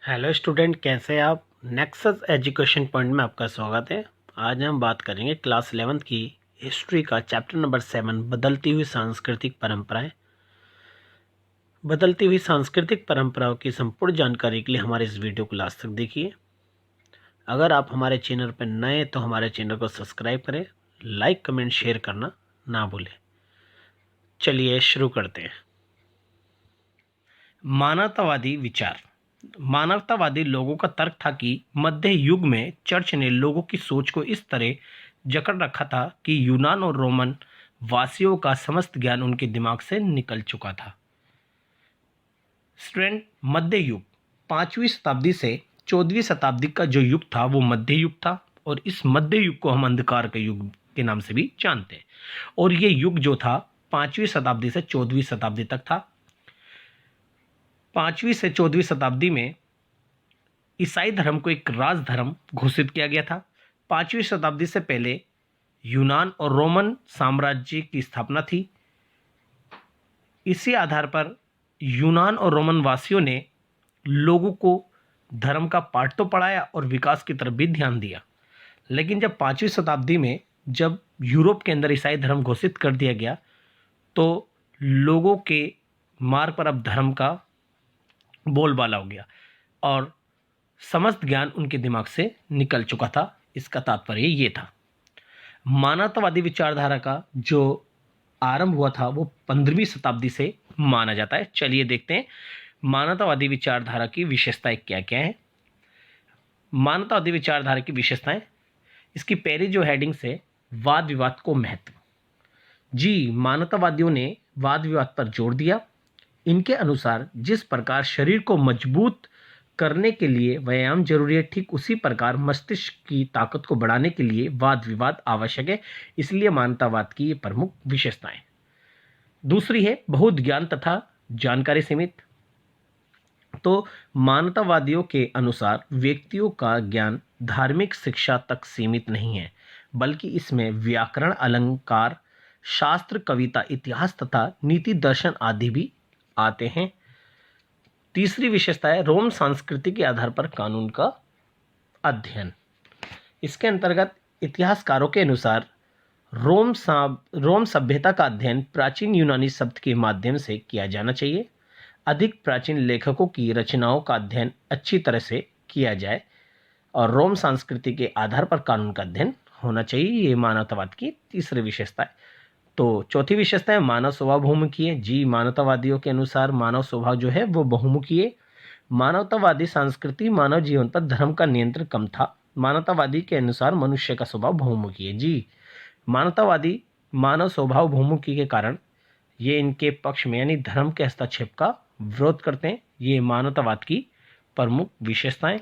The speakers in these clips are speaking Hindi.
हेलो स्टूडेंट, कैसे हैं आप। नेक्सस एजुकेशन पॉइंट में आपका स्वागत है। आज हम बात करेंगे क्लास 11th की हिस्ट्री का चैप्टर नंबर 7, बदलती हुई सांस्कृतिक परंपराएं। बदलती हुई सांस्कृतिक परंपराओं की संपूर्ण जानकारी के लिए हमारे इस वीडियो को लास्ट तक देखिए। अगर आप हमारे चैनल पर नए हैं तो हमारे चैनल को सब्सक्राइब करें, लाइक कमेंट शेयर करना ना भूलें। चलिए शुरू करते हैं। मानवतावादी विचार। मानवतावादी लोगों का तर्क था कि मध्य युग में चर्च ने लोगों की सोच को इस तरह जकड़ रखा था कि यूनान और रोमन वासियों का समस्त ज्ञान उनके दिमाग से निकल चुका था। स्टूडेंट, मध्य युग 5वीं शताब्दी से 14वीं शताब्दी का जो युग था वो मध्य युग था, और इस मध्य युग को हम अंधकार के युग के नाम से भी जानते हैं। और ये युग जो था 5वीं शताब्दी से 14वीं शताब्दी तक था। 5वीं से 14वीं शताब्दी में ईसाई धर्म को एक राज धर्म घोषित किया गया था। 5वीं शताब्दी से पहले यूनान और रोमन साम्राज्य की स्थापना थी। इसी आधार पर यूनान और रोमन वासियों ने लोगों को धर्म का पाठ तो पढ़ाया और विकास की तरफ भी ध्यान दिया। लेकिन जब 5वीं शताब्दी में जब यूरोप के अंदर ईसाई धर्म घोषित कर दिया गया तो लोगों के मार्ग पर अब धर्म का बोलबाला हो गया और समस्त ज्ञान उनके दिमाग से निकल चुका था। इसका तात्पर्य ये था। मानवतावादी विचारधारा का जो आरंभ हुआ था वो 15वीं शताब्दी से माना जाता है। चलिए देखते हैं मानवतावादी विचारधारा की विशेषताएं क्या क्या हैं। मानवतावादी विचारधारा की विशेषताएं, इसकी पहली जो हेडिंग से वाद विवाद को महत्व। जी, मानवतावादियों ने वाद विवाद पर जोर दिया। इनके अनुसार जिस प्रकार शरीर को मजबूत करने के लिए व्यायाम जरूरी है, ठीक उसी प्रकार मस्तिष्क की ताकत को बढ़ाने के लिए वाद विवाद आवश्यक है। इसलिए मानवतावाद की ये प्रमुख विशेषताएं। दूसरी है बहुत ज्ञान तथा जानकारी सीमित। तो मानवतावादियों के अनुसार व्यक्तियों का ज्ञान धार्मिक शिक्षा तक सीमित नहीं है, बल्कि इसमें व्याकरण, अलंकार, शास्त्र, कविता, इतिहास तथा नीति दर्शन आदि भी आते हैं। तीसरी विशेषता है रोम संस्कृति के आधार पर कानून का अध्ययन। इसके अंतर्गत इतिहासकारों के अनुसार रोम सभ्यता का अध्ययन प्राचीन यूनानी शब्द के माध्यम से किया जाना चाहिए। अधिक प्राचीन लेखकों की रचनाओं का अध्ययन अच्छी तरह से किया जाए और रोम संस्कृति के आधार पर कानून का अध्ययन होना चाहिए। ये मानवतावाद की तीसरी विशेषता है। तो चौथी विशेषता है मानव स्वभाव बहुमुखी है। जी, मानवतावादियों के अनुसार मानव स्वभाव जो है वो बहुमुखी है। मानवतावादी संस्कृति मानव जीवन पर धर्म का नियंत्रण कम था। मानवतावादी के अनुसार मनुष्य का स्वभाव बहुमुखी है। जी, मानवतावादी मानव स्वभाव बहुमुखी के कारण ये इनके पक्ष में यानी धर्म के हस्तक्षेप का विरोध करते हैं। ये मानवतावाद की प्रमुख विशेषताएं।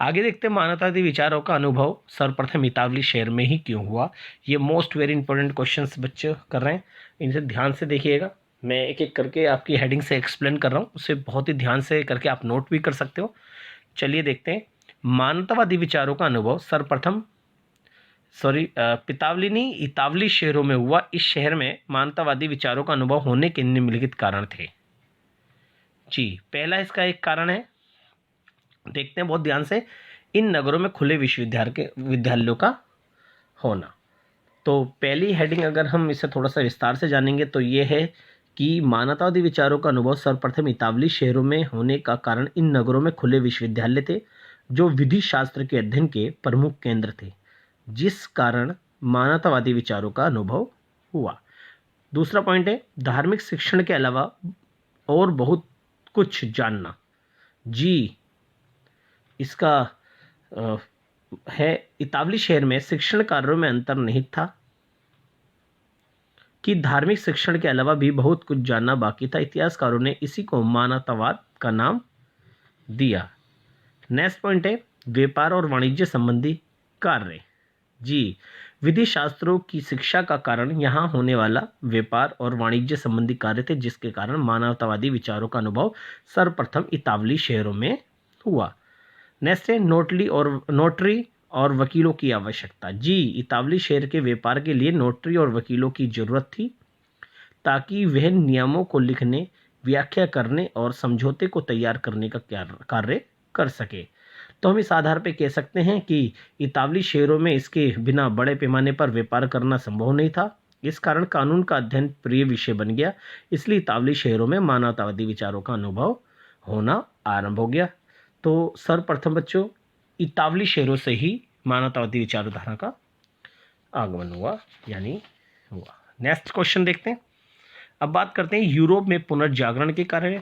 आगे देखते हैं मानवतावादी विचारों का अनुभव सर्वप्रथम इतालवी शहर में ही क्यों हुआ। ये मोस्ट वेरी इंपॉर्टेंट क्वेश्चंस बच्चे कर रहे हैं, इनसे ध्यान से देखिएगा। मैं एक एक करके आपकी हेडिंग से एक्सप्लेन कर रहा हूँ, उसे बहुत ही ध्यान से करके आप नोट भी कर सकते हो। चलिए देखते हैं मानवतावादी विचारों का अनुभव सर्वप्रथम पितावली नहीं इतावली शहरों में हुआ। इस शहर में मानवतावादी विचारों का अनुभव होने के निम्नलिखित कारण थे। जी, पहला इसका एक कारण है, देखते हैं बहुत ध्यान से, इन नगरों में खुले विश्वविद्यालयों का होना। तो पहली हेडिंग अगर हम इसे थोड़ा सा विस्तार से जानेंगे तो ये है कि मानवतावादी विचारों का अनुभव सर्वप्रथम इतावली शहरों में होने का कारण इन नगरों में खुले विश्वविद्यालय थे जो विधि शास्त्र के अध्ययन के प्रमुख केंद्र थे, जिस कारण मानवतावादी विचारों का अनुभव हुआ। दूसरा पॉइंट है धार्मिक शिक्षण के अलावा और बहुत कुछ जानना। जी, इसका है इतावली शहर में शिक्षण कार्यों में अंतर निहित था कि धार्मिक शिक्षण के अलावा भी बहुत कुछ जानना बाकी था। इतिहासकारों ने इसी को मानवतावाद का नाम दिया। नेक्स्ट पॉइंट है व्यापार और वाणिज्य संबंधी कार्य। जी, विधि शास्त्रों की शिक्षा का कारण यहाँ होने वाला व्यापार और वाणिज्य संबंधी कार्य थे, जिसके कारण मानवतावादी विचारों का अनुभव सर्वप्रथम इतावली शहरों में हुआ। नेक्स्ट है नोटरी और वकीलों की आवश्यकता। जी, इतावली शहर के व्यापार के लिए नोटरी और वकीलों की जरूरत थी ताकि वह नियमों को लिखने, व्याख्या करने और समझौते को तैयार करने का कार्य कर सके। तो हम इस आधार पर कह सकते हैं कि इतावली शहरों में इसके बिना बड़े पैमाने पर व्यापार करना संभव नहीं था। इस कारण कानून का अध्ययन प्रिय विषय बन गया। इसलिए इतावली शहरों में मानवतावादी विचारों का अनुभव होना आरंभ हो गया। तो सर्वप्रथम बच्चों इतावली शहरों से ही मानवतावादी विचारधारा का आगमन हुआ यानी हुआ। नेक्स्ट क्वेश्चन देखते हैं। अब बात करते हैं यूरोप में पुनर्जागरण के कारण।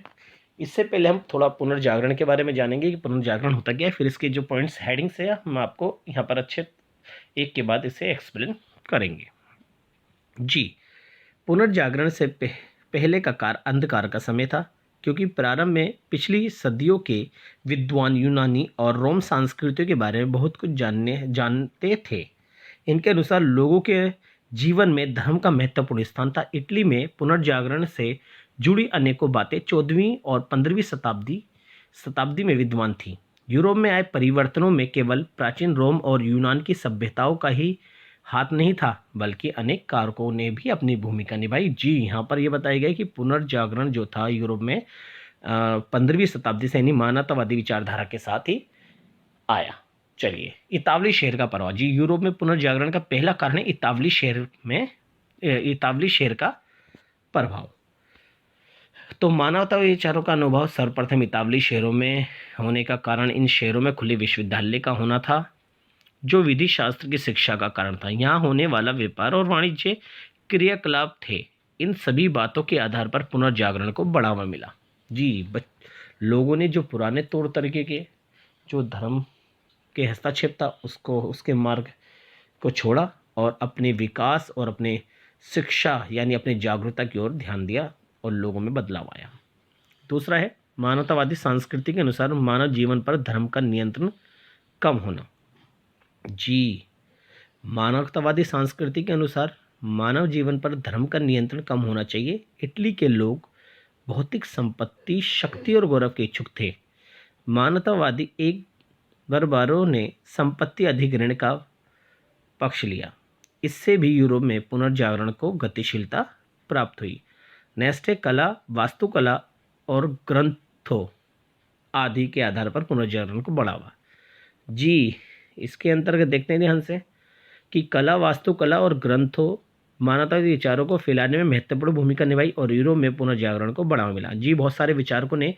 इससे पहले हम थोड़ा पुनर्जागरण के बारे में जानेंगे कि पुनर्जागरण होता क्या है, फिर इसके जो पॉइंट्स हेडिंग्स है हम आपको यहाँ पर अच्छे एक के बाद इसे एक्सप्लेन करेंगे। जी, पुनर्जागरण से पहले का काल अंधकार का समय था, क्योंकि प्रारंभ में पिछली सदियों के विद्वान यूनानी और रोम संस्कृतियों के बारे में बहुत कुछ जानते थे। इनके अनुसार लोगों के जीवन में धर्म का महत्वपूर्ण स्थान था। इटली में पुनर्जागरण से जुड़ी अनेकों बातें 14वीं और 15वीं शताब्दी में विद्वान थी। यूरोप में आए परिवर्तनों में केवल प्राचीन रोम और यूनान की सभ्यताओं का ही हाथ नहीं था, बल्कि अनेक कारकों ने भी अपनी भूमिका निभाई। जी, यहाँ पर यह बताया गया कि पुनर्जागरण जो था यूरोप में 15वीं शताब्दी से यानी मानवतावादी विचारधारा के साथ ही आया। चलिए, इतावली शहर का प्रभाव। जी, यूरोप में पुनर्जागरण का पहला कारण है इतावली शहर का प्रभाव। तो मानवतावादी विचारों का अनुभव सर्वप्रथम इतावली शहरों में होने का कारण इन शहरों में खुले विश्वविद्यालय का होना था, जो विधि शास्त्र की शिक्षा का कारण था। यहाँ होने वाला व्यापार और वाणिज्य क्रियाकलाप थे। इन सभी बातों के आधार पर पुनर्जागरण को बढ़ावा मिला। जी, लोगों ने जो पुराने तौर तरीके के जो धर्म के हस्तक्षेप था उसके मार्ग को छोड़ा और अपने विकास और अपने शिक्षा यानी अपने जागरूकता की ओर ध्यान दिया और लोगों में बदलाव आया। दूसरा है मानवतावादी संस्कृति के अनुसार मानव जीवन पर धर्म का नियंत्रण कम होना। जी, मानवतावादी संस्कृति के अनुसार मानव जीवन पर धर्म का नियंत्रण कम होना चाहिए। इटली के लोग भौतिक संपत्ति, शक्ति और गौरव के इच्छुक थे। मानवतावादी एक बर्बरों ने संपत्ति अधिग्रहण का पक्ष लिया। इससे भी यूरोप में पुनर्जागरण को गतिशीलता प्राप्त हुई। नेक्स्ट है कला, वास्तुकला और ग्रंथों आदि के आधार पर पुनर्जागरण को बढ़ावा। जी, इसके अंतर्गत देखते हैं ध्यान से कि कला, वास्तुकला और ग्रंथों मानवतावादी विचारों को फैलाने में महत्वपूर्ण भूमिका निभाई और यूरोप में पुनर्जागरण को बढ़ावा मिला। जी, बहुत सारे विचारकों ने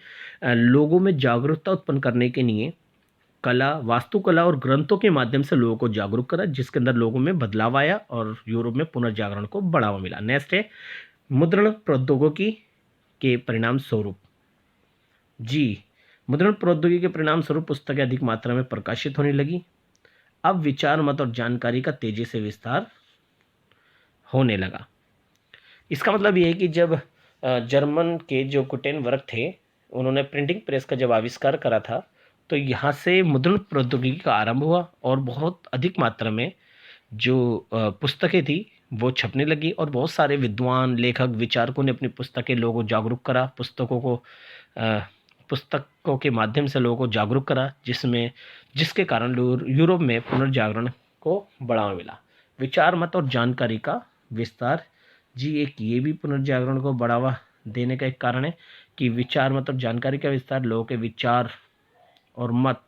लोगों में जागरूकता उत्पन्न करने के लिए कला, वास्तुकला और ग्रंथों के माध्यम से लोगों को जागरूक करा, जिसके अंदर लोगों में बदलाव आया और यूरोप में पुनर्जागरण को बढ़ावा मिला। नेक्स्ट है मुद्रण प्रौद्योगिकी के परिणाम स्वरूप। जी, मुद्रण प्रौद्योगिकी के परिणाम स्वरूप पुस्तकें अधिक मात्रा में प्रकाशित होने लगी। अब विचार, मत और जानकारी का तेजी से विस्तार होने लगा। इसका मतलब ये है कि जब जर्मन के जो गुटेनबर्ग थे, उन्होंने प्रिंटिंग प्रेस का जब आविष्कार करा था, तो यहाँ से मुद्रण प्रौद्योगिकी का आरंभ हुआ और बहुत अधिक मात्रा में जो पुस्तकें थी वो छपने लगी और बहुत सारे विद्वान, लेखक, विचारकों ने अपनी पुस्तकें लोगों को जागरूक करा, पुस्तकों के माध्यम से लोगों को जागरूक करा, जिसके कारण यूरोप में पुनर्जागरण को बढ़ावा मिला। विचार, मत और जानकारी का विस्तार। जी, एक ये भी पुनर्जागरण को बढ़ावा देने का एक कारण है कि विचार, मत और जानकारी का विस्तार, लोगों के विचार और मत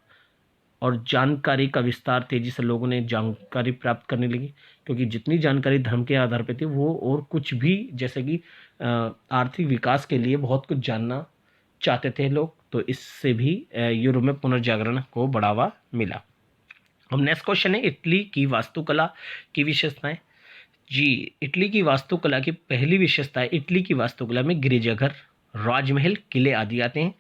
और जानकारी का विस्तार, तेजी से लोगों ने जानकारी प्राप्त करने लगी, क्योंकि जितनी जानकारी धर्म के आधार पर थी वो और कुछ भी, जैसे कि आर्थिक विकास के लिए बहुत कुछ जानना चाहते थे लोग, तो इससे भी यूरोप में पुनर्जागरण को बढ़ावा मिला। अब नेक्स्ट क्वेश्चन है इटली की वास्तुकला की विशेषताएं। जी, इटली की वास्तुकला की पहली विशेषता है इटली की वास्तुकला में गिरिजाघर, राजमहल, किले आदि आते हैं।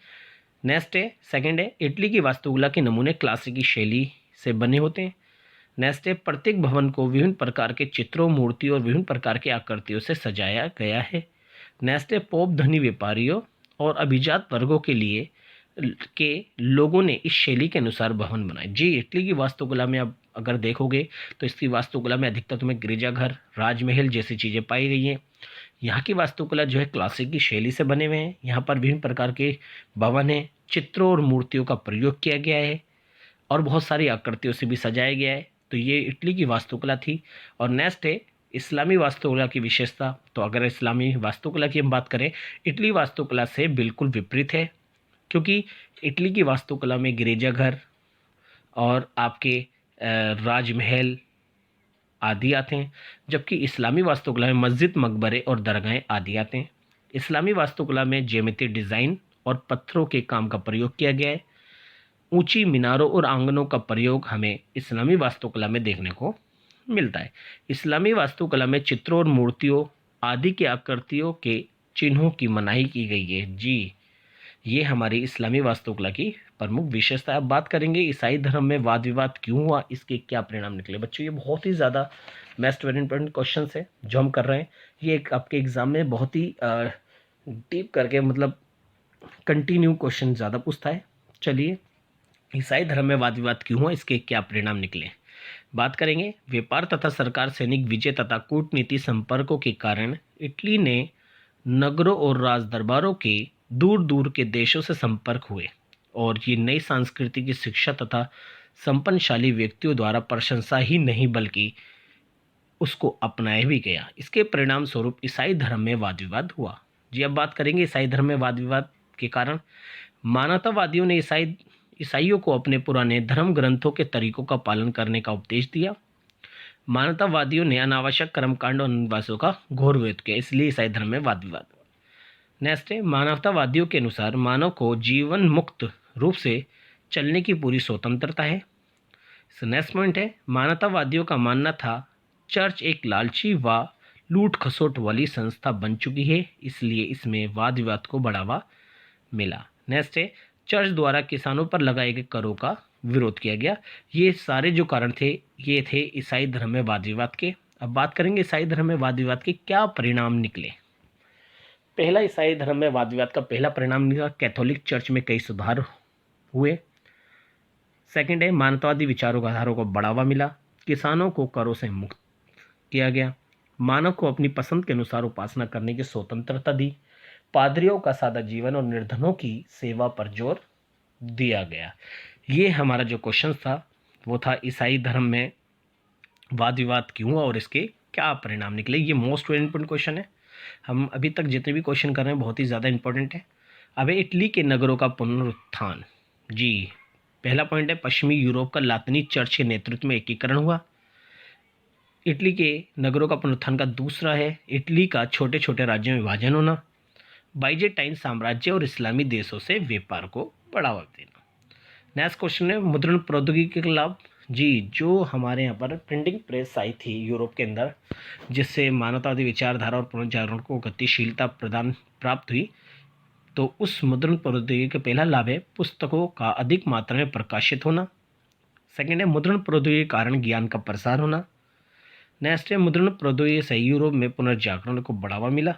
नेक्स्ट है सेकंड है इटली की वास्तुकला के नमूने क्लासिकी शैली से बने होते हैं। नेक्स्ट है प्रत्येक भवन को विभिन्न प्रकार के चित्रों, मूर्तियों और विभिन्न प्रकार के आकृतियों से सजाया गया है। नेक्स्ट है पोप धनी व्यापारियों और अभिजात वर्गों के लोगों ने इस शैली के अनुसार भवन बनाए। जी, इटली की वास्तुकला में अब अगर देखोगे तो इसकी वास्तुकला में अधिकतर तुम्हें गिरिजाघर, राजमहल जैसी चीज़ें पाई गई हैं। यहाँ की वास्तुकला जो है क्लासिक की शैली से बने हुए हैं। यहाँ पर विभिन्न प्रकार के भवन हैं, चित्रों और मूर्तियों का प्रयोग किया गया है और बहुत सारी आकृतियों से भी सजाया गया है। तो ये इटली की वास्तुकला थी। और नेक्स्ट है इस्लामी वास्तुकला की विशेषता। तो अगर इस्लामी वास्तुकला की हम बात करें, इटली वास्तुकला से बिल्कुल विपरीत है। क्योंकि इटली की वास्तुकला में गिरजाघर और आपके राजमहल आदि आते हैं, जबकि इस्लामी वास्तुकला में मस्जिद, मकबरे और दरगाहें आदि आते हैं। इस्लामी वास्तुकला में ज्यामितीय डिज़ाइन और पत्थरों के काम का प्रयोग किया गया है। ऊंची मीनारों और आंगनों का प्रयोग हमें इस्लामी वास्तुकला में देखने को मिलता है। इस्लामी वास्तुकला में चित्रों और मूर्तियों आदि की आकृतियों के चिन्हों की मनाही की गई है। जी, ये हमारी इस्लामी वास्तुकला की प्रमुख विशेषता है। अब बात करेंगे ईसाई धर्म में वाद विवाद क्यों हुआ, इसके क्या परिणाम निकले। बच्चों, ये बहुत ही ज़्यादा बेस्ट वेरी इंपॉर्टेंट क्वेश्चन है जो हम कर रहे हैं। ये एक आपके एग्जाम में बहुत ही डीप करके मतलब कंटिन्यू क्वेश्चन ज़्यादा पूछता है। चलिए, ईसाई धर्म में वाद विवाद क्यों हुआ, इसके क्या परिणाम निकले। बात करेंगे व्यापार तथा सरकार सैनिक विजय तथा कूटनीति संपर्कों के कारण इटली ने नगरों और राज दरबारों के दूर दूर के देशों से संपर्क हुए और ये नई संस्कृति की शिक्षा तथा संपन्नशाली व्यक्तियों द्वारा प्रशंसा ही नहीं बल्कि उसको अपनाया भी गया। इसके परिणाम स्वरूप ईसाई धर्म में वाद विवाद हुआ। जी, अब बात करेंगे ईसाई धर्म में वाद विवाद के कारण। मानवतावादियों ने ईसाइयों को अपने पुराने धर्म ग्रंथों के तरीकों का पालन करने का उपदेश दिया। मानवतावादियों ने अनावश्यक कर्मकांड और अनुवासों का घोर विरोध किया, इसलिए ईसाई धर्म में वाद विवाद हुआ। नेक्स्ट है, मानवतावादियों के अनुसार मानव को जीवन मुक्त रूप से चलने की पूरी स्वतंत्रता है। नेक्स्ट पॉइंट है, मानवतावादियों का मानना था चर्च एक लालची व लूट खसोट वाली संस्था बन चुकी है, इसलिए इसमें वाद विवाद को बढ़ावा मिला। नेक्स्ट है, चर्च द्वारा किसानों पर लगाए गए करों का विरोध किया गया। ये सारे जो कारण थे ये थे ईसाई धर्म में वाद विवाद के। अब बात करेंगे ईसाई धर्म में वाद विवाद के क्या परिणाम निकले। पहला, ईसाई धर्म में वाद विवाद का पहला परिणाम निकला कैथोलिक चर्च में कई सुधार हुए। सेकंड है, मानवतावादी विचारों को बढ़ावा मिला। किसानों को करों से मुक्त किया गया। मानव को अपनी पसंद के अनुसार उपासना करने की स्वतंत्रता दी। पादरियों का सादा जीवन और निर्धनों की सेवा पर जोर दिया गया। ये हमारा जो क्वेश्चन था वो था ईसाई धर्म में वाद विवाद क्यों हुआ और इसके क्या परिणाम निकले। ये मोस्ट इम्पोर्टेंट क्वेश्चन है। हम अभी तक जितने भी क्वेश्चन कर रहे हैं बहुत ही ज़्यादा इंपॉर्टेंट है। अब इटली के नगरों का पुनरुत्थान। जी, पहला पॉइंट है, पश्चिमी यूरोप का लातिनी चर्च के नेतृत्व में एकीकरण हुआ। इटली के नगरों का पुनरुत्थान का दूसरा है, इटली का छोटे छोटे राज्यों में विभाजन होना। बाइजेंटाइन साम्राज्य और इस्लामी देशों से व्यापार को बढ़ावा देना। नेक्स्ट क्वेश्चन है, मुद्रण प्रौद्योगिकी के लाभ। जी, जो हमारे यहाँ पर प्रिंटिंग प्रेस आई थी यूरोप के अंदर, जिससे मानवतावादी विचारधारा और पुनर्जागरण को गतिशीलता प्रदान प्राप्त हुई, तो उस मुद्रण प्रौद्योगिकी का पहला लाभ है पुस्तकों का अधिक मात्रा में प्रकाशित होना। सेकेंड है, मुद्रण प्रौद्योगिकी के कारण ज्ञान का प्रसार होना। नेक्स्ट है, मुद्रण प्रौद्योगिकी से यूरोप में पुनर्जागरण को बढ़ावा मिला।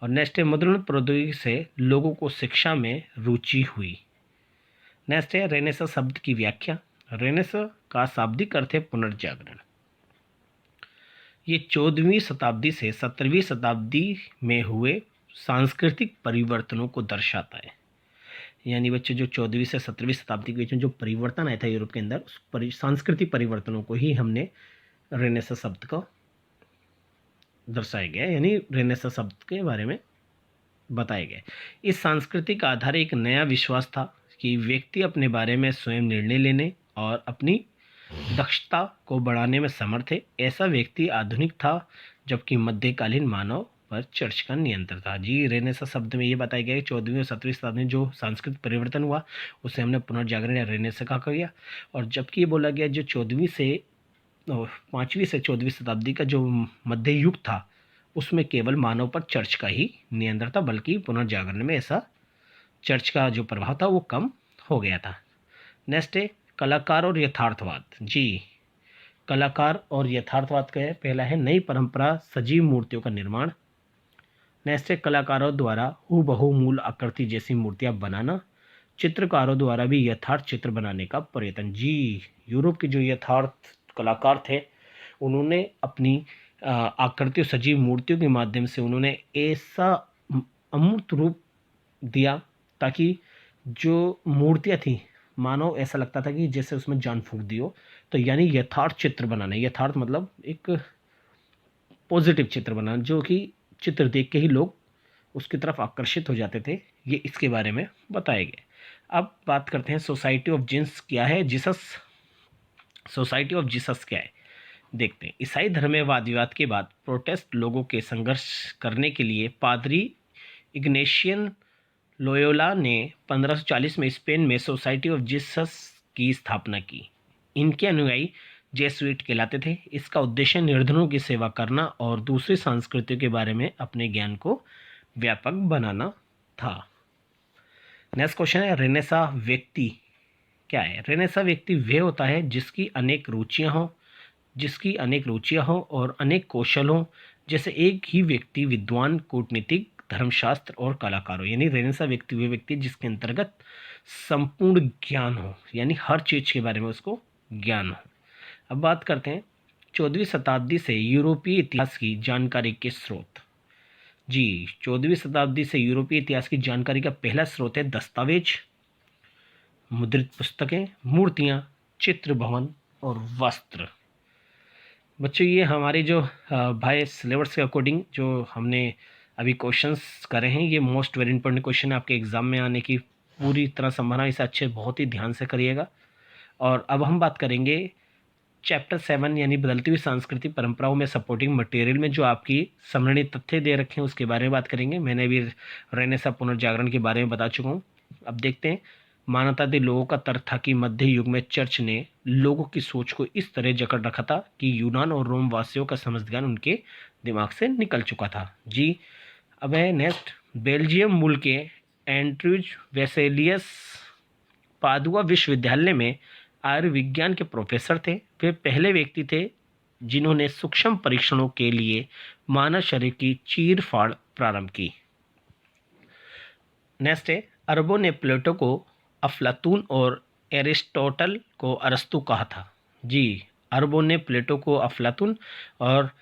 और नेक्स्ट है, मुद्रण प्रौद्योगिकी से लोगों को शिक्षा में रुचि हुई। नेक्स्ट है, रेनेसां शब्द की व्याख्या। रेनेसां का शाब्दिक अर्थ है पुनर्जागरण। ये 14वीं शताब्दी से 17वीं शताब्दी में हुए सांस्कृतिक परिवर्तनों को दर्शाता है। यानी बच्चे, जो 14वीं से 17वीं शताब्दी के बीच में जो परिवर्तन आया था यूरोप के अंदर, उस सांस्कृतिक परिवर्तनों को ही हमने रेनेसां शब्द को दर्शाया गया, यानी रेनेसां शब्द के बारे में बताया गया। इस सांस्कृतिक आधार एक नया विश्वास था कि व्यक्ति अपने बारे में स्वयं निर्णय लेने और अपनी दक्षता को बढ़ाने में समर्थ है। ऐसा व्यक्ति आधुनिक था, जबकि मध्यकालीन मानव पर चर्च का नियंत्रण था। जी, रेनेसां शब्द में ये बताया गया कि 14वीं और 17वीं शताब्दी में जो सांस्कृतिक परिवर्तन हुआ उसे हमने पुनर्जागरण या रेनेसां कहा गया। और जबकि ये बोला गया जो 5वीं से 14वीं शताब्दी का जो मध्य युग था उसमें केवल मानव पर चर्च का ही नियंत्रण था, बल्कि पुनर्जागरण में ऐसा चर्च का जो प्रभाव था वो कम हो गया था। नेक्स्ट है, कलाकार और यथार्थवाद। जी, कलाकार और यथार्थवाद का है। पहला है, नई परंपरा सजीव मूर्तियों का निर्माण। नेक्स्ट है, कलाकारों द्वारा हूबहू मूल आकृति जैसी मूर्तियां बनाना। चित्रकारों द्वारा भी यथार्थ चित्र बनाने का प्रयत्न। जी, यूरोप के जो यथार्थ कलाकार थे उन्होंने अपनी आकृतियों सजीव मूर्तियों के माध्यम से उन्होंने ऐसा अमूर्त रूप दिया ताकि जो मूर्तियाँ थी मानो ऐसा लगता था कि जैसे उसमें जान फूंक दी हो। तो यानी यथार्थ चित्र बनाना, यथार्थ मतलब एक पॉजिटिव चित्र बनाना, जो कि चित्र देख के ही लोग उसकी तरफ आकर्षित हो जाते थे, ये इसके बारे में बताया गया। अब बात करते हैं सोसाइटी ऑफ जीसस क्या है, जीसस सोसाइटी ऑफ जीसस क्या है, देखते हैं। ईसाई धर्म में वाद विवाद के बाद प्रोटेस्ट लोगों के संघर्ष करने के लिए पादरी इग्नेशियन लोयोला ने 1540 में स्पेन में सोसाइटी ऑफ जीसस की स्थापना की। इनके अनुयायी जेसुइट कहलाते थे। इसका उद्देश्य निर्धनों की सेवा करना और दूसरी संस्कृतियों के बारे में अपने ज्ञान को व्यापक बनाना था। नेक्स्ट क्वेश्चन है, रेनेसा व्यक्ति क्या है। रेनेसा व्यक्ति वह होता है जिसकी अनेक रुचियां हों और अनेक कौशल हों, जैसे एक ही व्यक्ति विद्वान, कूटनीतिक, धर्मशास्त्र और कलाकार हो। यानी रेनेसा व्यक्ति वह व्यक्ति जिसके अंतर्गत संपूर्ण ज्ञान हो, यानी हर चीज़ के बारे में उसको ज्ञान हो। अब बात करते हैं 14वीं शताब्दी से यूरोपीय इतिहास की जानकारी के स्रोत। जी, 14वीं शताब्दी से यूरोपीय इतिहास की जानकारी का पहला स्रोत है दस्तावेज, मुद्रित पुस्तकें, मूर्तियाँ, चित्र भवन और वस्त्र। बच्चों ये हमारे जो भाई सिलेबस के अकॉर्डिंग जो हमने अभी क्वेश्चंस करे हैं, ये मोस्ट वेरी इंपॉर्टेंट क्वेश्चन है आपके एग्जाम में आने की पूरी तरह संभावना। इसे अच्छे बहुत ही ध्यान से करिएगा। और अब हम बात करेंगे चैप्टर 7 यानी बदलती हुई सांस्कृतिक परंपराओं में सपोर्टिंग मटेरियल में जो आपकी स्मरणीय तथ्य दे रखे हैं उसके बारे में बात करेंगे। मैंने अभी रेनेसा पुनर्जागरण के बारे में बता चुका हूँ। अब देखते हैं। मानवतावादी लोगों का तर्क था कि मध्य युग में चर्च ने लोगों की सोच को इस तरह जकड़ रखा था कि यूनान और रोम वासियों का समझ ज्ञान उनके दिमाग से निकल चुका था। जी, अब है नेक्स्ट। बेल्जियम मूल के एंड्रूज वेसेलियस पादुआ विश्वविद्यालय में आयुर्विज्ञान के प्रोफेसर थे। वे पहले व्यक्ति थे जिन्होंने सूक्ष्म परीक्षणों के लिए मानव शरीर की चीर फाड़ प्रारंभ की। नेक्स्ट है, अरबों ने प्लेटो को अफलातून और एरिस्टोटल को अरस्तु कहा था। जी, अरबों ने प्लेटो को अफलातून और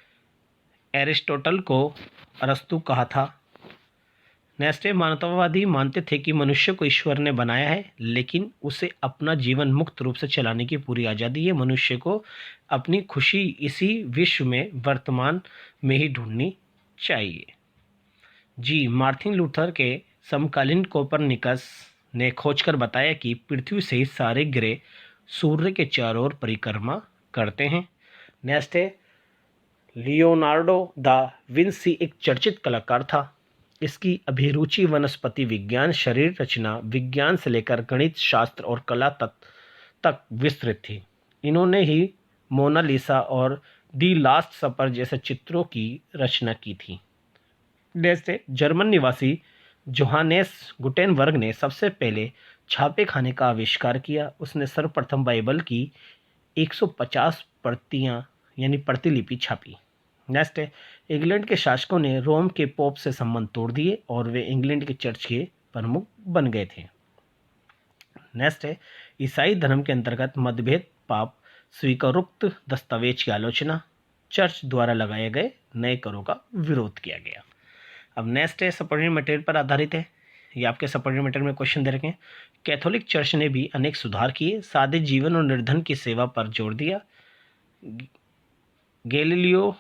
एरिस्टोटल को अरस्तु कहा था। नेक्स्ट है, मानवतावादी मानते थे कि मनुष्य को ईश्वर ने बनाया है, लेकिन उसे अपना जीवन मुक्त रूप से चलाने की पूरी आज़ादी है। मनुष्य को अपनी खुशी इसी विश्व में वर्तमान में ही ढूंढनी चाहिए। जी, मार्टिन लूथर के समकालीन कोपरनिकस ने खोजकर बताया कि पृथ्वी से सारे ग्रह सूर्य के चारों ओर परिक्रमा करते हैं। नेक्स्ट है, लियोनार्डो दा विंसी एक चर्चित कलाकार था। इसकी अभिरुचि वनस्पति विज्ञान, शरीर रचना विज्ञान से लेकर गणित, शास्त्र और कला तक विस्तृत थी। इन्होंने ही मोनालिसा और दी लास्ट सपर जैसे चित्रों की रचना की थी। जैसे जर्मन निवासी जोहानेस गुटेनबर्ग ने सबसे पहले छापे खाने का आविष्कार किया। उसने सर्वप्रथम बाइबल की 150 प्रतियां यानी प्रतिलिपि छापी। नेक्स्ट है, इंग्लैंड के शासकों ने रोम के पोप से संबंध तोड़ दिए और वे इंग्लैंड के चर्च के प्रमुख बन गए थे। नेक्स्ट है, ईसाई धर्म के अंतर्गत मतभेद पाप स्वीकारोक्त दस्तावेज की आलोचना, चर्च द्वारा लगाए गए नए करों का विरोध किया गया। अब नेक्स्ट है, सपोर्टिंग मटेरियल पर आधारित है। ये आपके सपोर्टिंग मटेरियल में क्वेश्चन दे रखे हैं। कैथोलिक चर्च ने भी अनेक सुधार किए, सादे जीवन और निर्धन की सेवा पर जोर दिया। गैलीलियो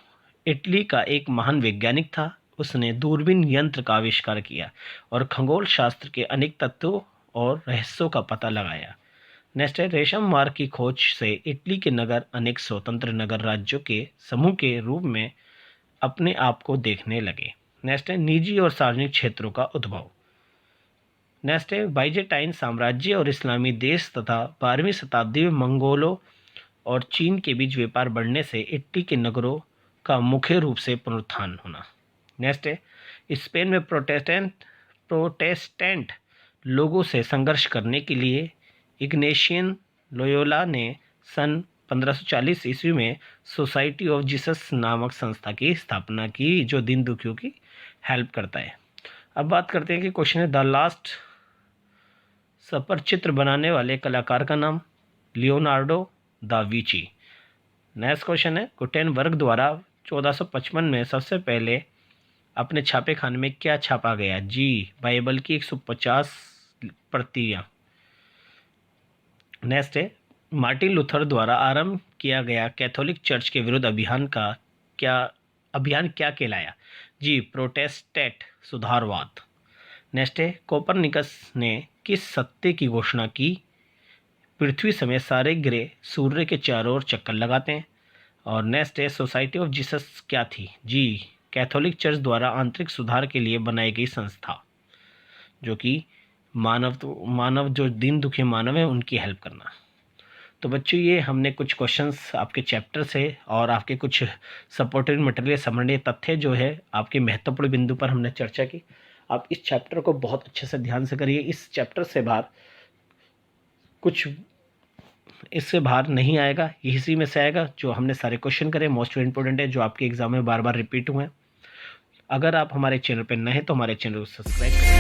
इटली का एक महान वैज्ञानिक था। उसने दूरबीन यंत्र का आविष्कार किया और खगोल शास्त्र के अनेक तत्वों और रहस्यों का पता लगाया। नेक्स्ट है, रेशम मार्ग की खोज से इटली के नगर अनेक स्वतंत्र नगर राज्यों के समूह के रूप में अपने आप को देखने लगे। नेक्स्ट है, निजी और सार्वजनिक क्षेत्रों का उद्भव। नेक्स्ट है, बाइजेंटाइन साम्राज्य और इस्लामी देश तथा 12वीं शताब्दी में मंगोलों और चीन के बीच व्यापार बढ़ने से इटली के नगरों का मुख्य रूप से पुनरुत्थान होना। नेक्स्ट है, स्पेन में प्रोटेस्टेंट लोगों से संघर्ष करने के लिए इग्नेशियन लोयोला ने सन 1540 ईस्वी में सोसाइटी ऑफ जीसस नामक संस्था की स्थापना की, जो दीन दुखियों की हेल्प करता है। अब बात करते हैं कि क्वेश्चन है, द लास्ट सपर चित्र बनाने वाले कलाकार का नाम। Leonardo da Vinci. Next question है, गुटेनबर्ग द्वारा 1455 में सबसे पहले अपने छापे खाने में क्या छापा गया। जी, बाइबल की 150 प्रतियां। नेक्स्ट है, मार्टिन लूथर द्वारा आरंभ किया गया कैथोलिक चर्च के विरुद्ध अभियान क्या कहलाया। जी, प्रोटेस्टेंट सुधारवाद। नेक्स्ट है कोपरनिकस ने किस सत्य की घोषणा की? पृथ्वी समेत सारे ग्रह सूर्य के चारों ओर चक्कर लगाते हैं। और नेक्स्ट है सोसाइटी ऑफ जीसस क्या थी? जी, कैथोलिक चर्च द्वारा आंतरिक सुधार के लिए बनाई गई संस्था, जो कि मानव जो दीन दुखी मानव है उनकी हेल्प करना। तो बच्चों, ये हमने कुछ क्वेश्चंस आपके चैप्टर से और आपके कुछ सपोर्टिव मटेरियल समझने तथ्य जो है आपके महत्वपूर्ण बिंदु पर हमने चर्चा की। आप इस चैप्टर को बहुत अच्छे से ध्यान से करिए। इस चैप्टर से बाहर कुछ इससे बाहर नहीं आएगा, इसी में से आएगा जो हमने सारे क्वेश्चन करे, मोस्ट इंपॉर्टेंट है, जो आपके एग्जाम में बार बार रिपीट हुए हैं। अगर आप हमारे चैनल पर नए हैं तो हमारे चैनल को सब्सक्राइब करें।